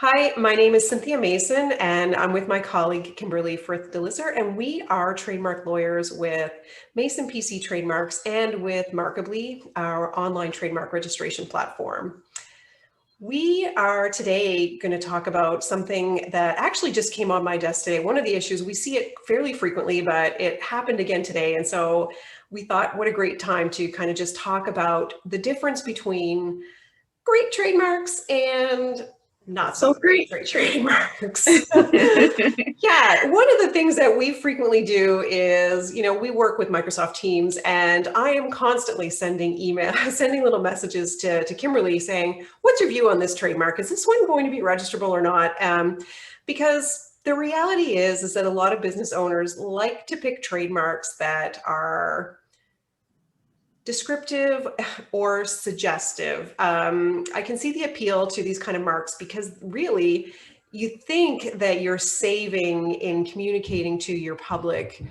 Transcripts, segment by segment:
Hi, my name is Cynthia Mason, and I'm with my colleague Kimberley Firth DeLisser, and we are trademark lawyers with Mason PC Trademarks and with Markably, our online trademark registration platform. We are today going to talk about something that actually just came on my desk today. One of the issues, we see it fairly frequently, but it happened again today. And so we thought, what a great time to kind of just talk about the difference between great trademarks and not so great trademarks. Yeah, one of the things that we frequently do is, we work with Microsoft Teams, and I am constantly sending sending little messages to Kimberly saying, what's your view on this trademark? Is this one going to be registrable or not? Because the reality is that a lot of business owners like to pick trademarks that are descriptive or suggestive. I can see the appeal to these kind of marks because really you think that you're saving in communicating to your public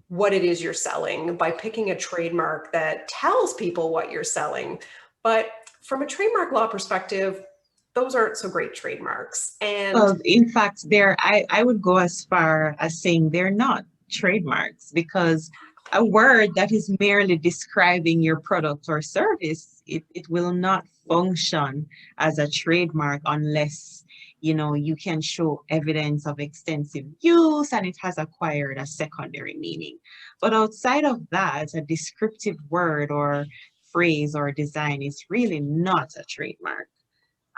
what it is you're selling by picking a trademark that tells people what you're selling. But from a trademark law perspective, those aren't so great trademarks. And Well, in fact, I would go as far as saying they're not trademarks because a word that is merely describing your product or service, it will not function as a trademark unless, you can show evidence of extensive use and it has acquired a secondary meaning. But outside of that, a descriptive word or phrase or design is really not a trademark.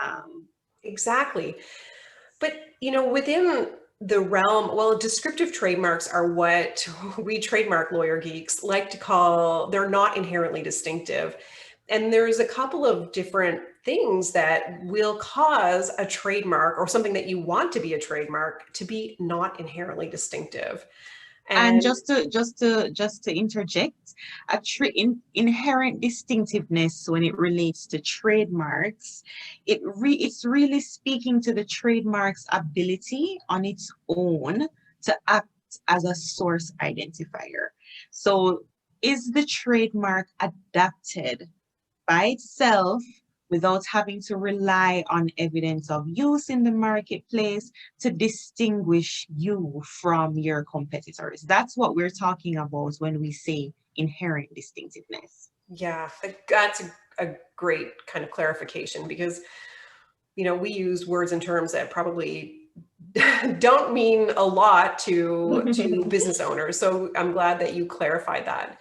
Um, exactly. But, within the realm, well, descriptive trademarks are what we trademark lawyer geeks like to call, they're not inherently distinctive. And there's a couple of different things that will cause a trademark or something that you want to be a trademark to be not inherently distinctive. And And just to interject, inherent distinctiveness when it relates to trademarks, it's really speaking to the trademark's ability on its own to act as a source identifier. So is the trademark adapted by itself without having to rely on evidence of use in the marketplace to distinguish you from your competitors? That's what we're talking about when we say inherent distinctiveness. yeah, that's a great kind of clarification because, we use words and terms that probably don't mean a lot to business owners. So I'm glad that you clarified that.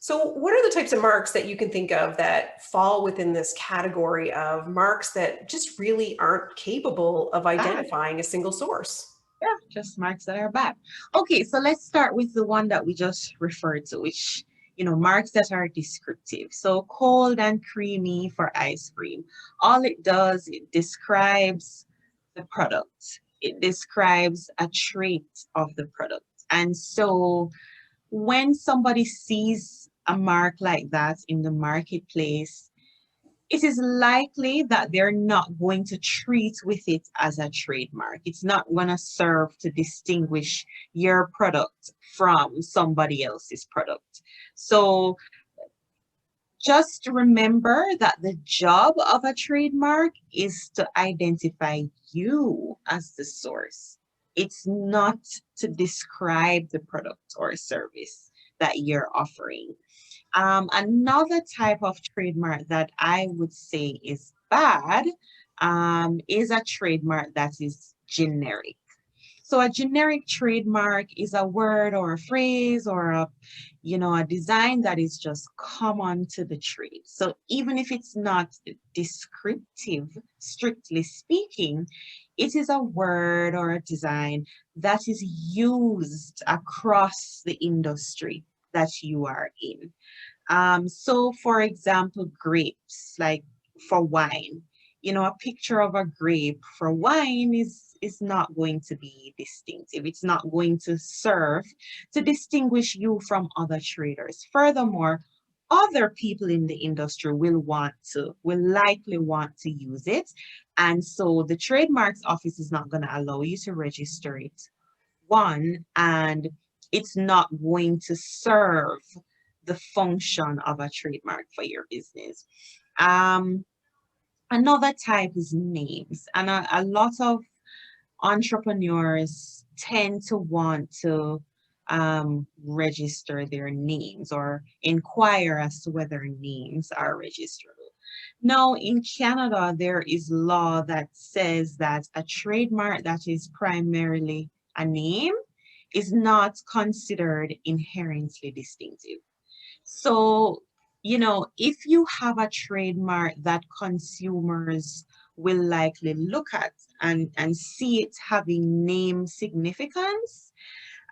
So what are the types of marks that you can think of that fall within this category of marks that just really aren't capable of Bad. identifying a single source? Yeah, just marks that are bad. Okay, so let's start with the one that we just referred to, which, marks that are descriptive. So cold and creamy for ice cream. All it does, it describes the product. It describes a trait of the product. And so when somebody sees a mark like that in the marketplace, it is likely that they're not going to treat with it as a trademark. It's not going to serve to distinguish your product from somebody else's product. So just remember that the job of a trademark is to identify you as the source. It's not to describe the product or service that you're offering. Another type of trademark that I would say is bad is a trademark that is generic. So a generic trademark is a word or a phrase or a design that is just common to the trade. So even if it's not descriptive, strictly speaking, it is a word or a design that is used across the industry that you are in. So for example, grapes, like for wine, a picture of a grape for wine is not going to be distinctive. It's not going to serve to distinguish you from other traders. Furthermore, other people in the industry will likely want to use it. And so the trademarks office is not going to allow you to register it. One, and it's not going to serve the function of a trademark for your business. Um, Another type is names. And a lot of entrepreneurs tend to want to register their names or inquire as to whether names are registerable. Now, in Canada, there is law that says that a trademark that is primarily a name is not considered inherently distinctive. So, if you have a trademark that consumers will likely look at and see it having name significance,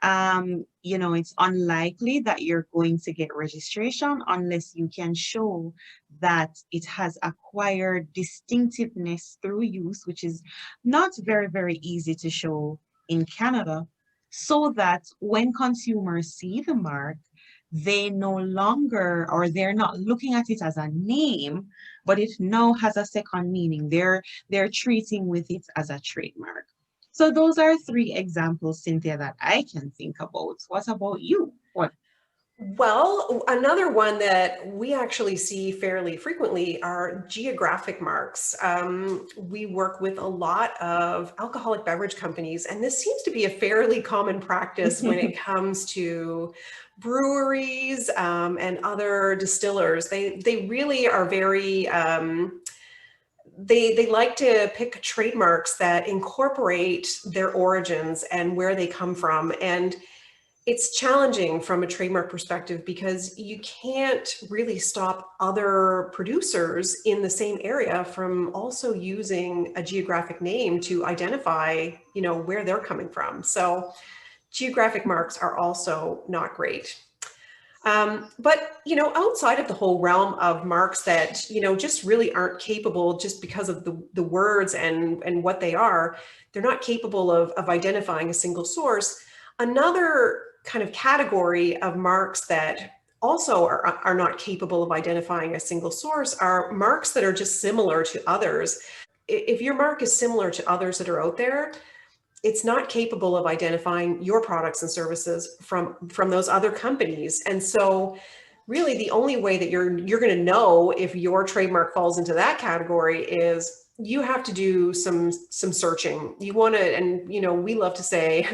it's unlikely that you're going to get registration unless you can show that it has acquired distinctiveness through use, which is not very, very easy to show in Canada, so that when consumers see the mark, they no longer, or they're not looking at it as a name, but it now has a second meaning. They're treating with it as a trademark. So those are three examples, Cynthia, that I can think about. What about you? What? Well, another one that we actually see fairly frequently are geographic marks. We work with a lot of alcoholic beverage companies, and this seems to be a fairly common practice when it comes to breweries and other distillers. They really are very they like to pick trademarks that incorporate their origins and where they come from. And it's challenging from a trademark perspective because you can't really stop other producers in the same area from also using a geographic name to identify, where they're coming from. So geographic marks are also not great. But, outside of the whole realm of marks that, just really aren't capable just because of the words and what they are, they're not capable of identifying a single source. Another kind of category of marks that also are not capable of identifying a single source are marks that are just similar to others. If your mark is similar to others that are out there, it's not capable of identifying your products and services from those other companies. And so really the only way that you're going to know if your trademark falls into that category is you have to do some searching. You want to, and we love to say,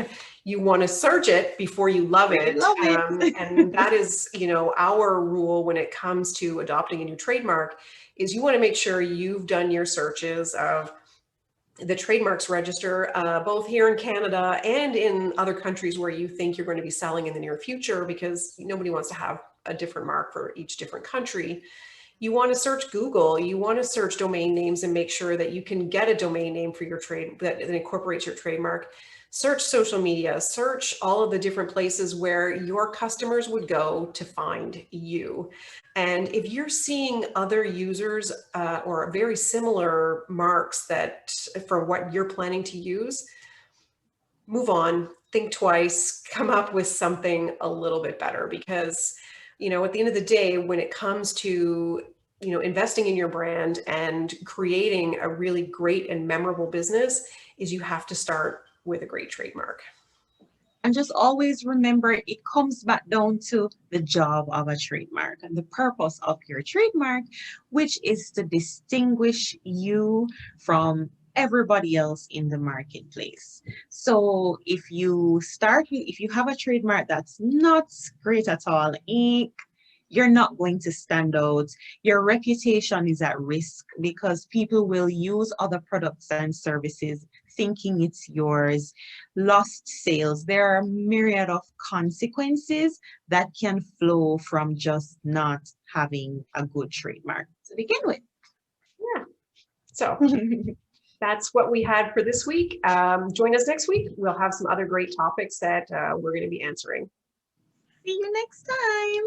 you want to search it before you love it. Love it. And that is, our rule when it comes to adopting a new trademark is you want to make sure you've done your searches of the trademarks register, both here in Canada and in other countries where you think you're going to be selling in the near future, because nobody wants to have a different mark for each different country. You want to search Google, you want to search domain names and make sure that you can get a domain name for your trade that incorporates your trademark. Search social media, search all of the different places where your customers would go to find you. And if you're seeing other users or very similar marks that for what you're planning to use, move on, think twice, come up with something a little bit better, because at the end of the day, when it comes to investing in your brand and creating a really great and memorable business, is you have to start with a great trademark. And just always remember, it comes back down to the job of a trademark and the purpose of your trademark, which is to distinguish you from everybody else in the marketplace. So if you have a trademark that's not great at all, you're not going to stand out. Your reputation is at risk because people will use other products and services thinking it's yours. Lost sales. There are a myriad of consequences that can flow from just not having a good trademark to begin with. Yeah. So that's what we had for this week. Join us next week. We'll have some other great topics that we're going to be answering. See you next time.